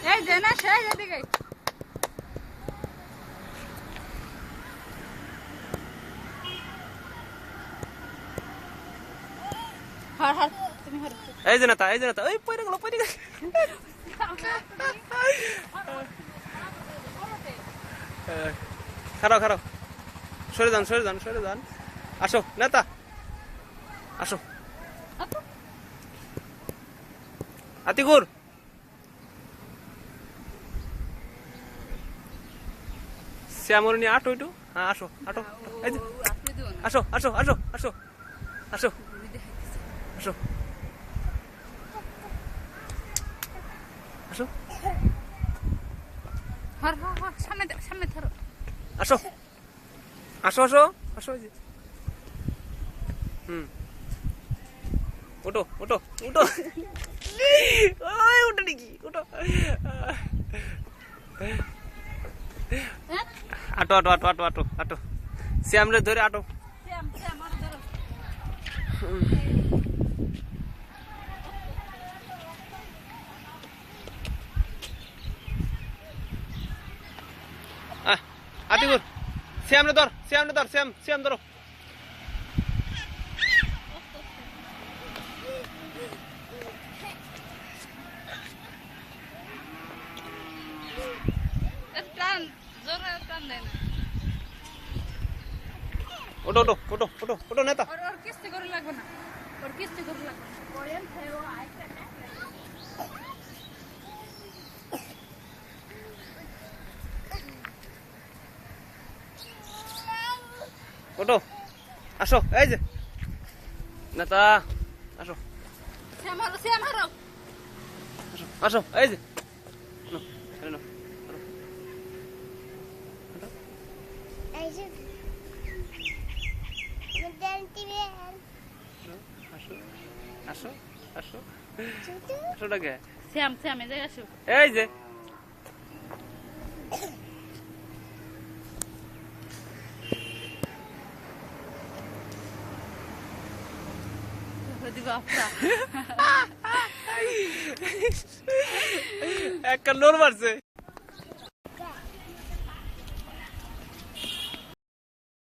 এই যে না সেই এদিকে হর হর তুমি হর এই যে না ওই পড়ে গেল খারাপ সরে যান আসো নেতা আসো আতিকুর শ্যামর নিয়ে আটো একটু হ্যাঁ আসো এই যে আসো হর হর হর সামনে ধরো আসো এই যে উঠো ওই উঠো নাকি উঠো আটো শ্যামরে ধরে আটো শ্যাম আর ধরো আতিকুর শ্যামরে ধর শ্যাম ধরো টান জোরে টান দেয় না ওটো নেতা ওর কিস্তি করে লাগবে না কোরিয়ান খাইও আইছে ওটো আসো এই যে নেতা আসো শ্যাম হারো আসো এই যে আসো ডাকে শ্যাম এই জায়গায় আসো এই যে দিবা আপনা একটা লোর মারছে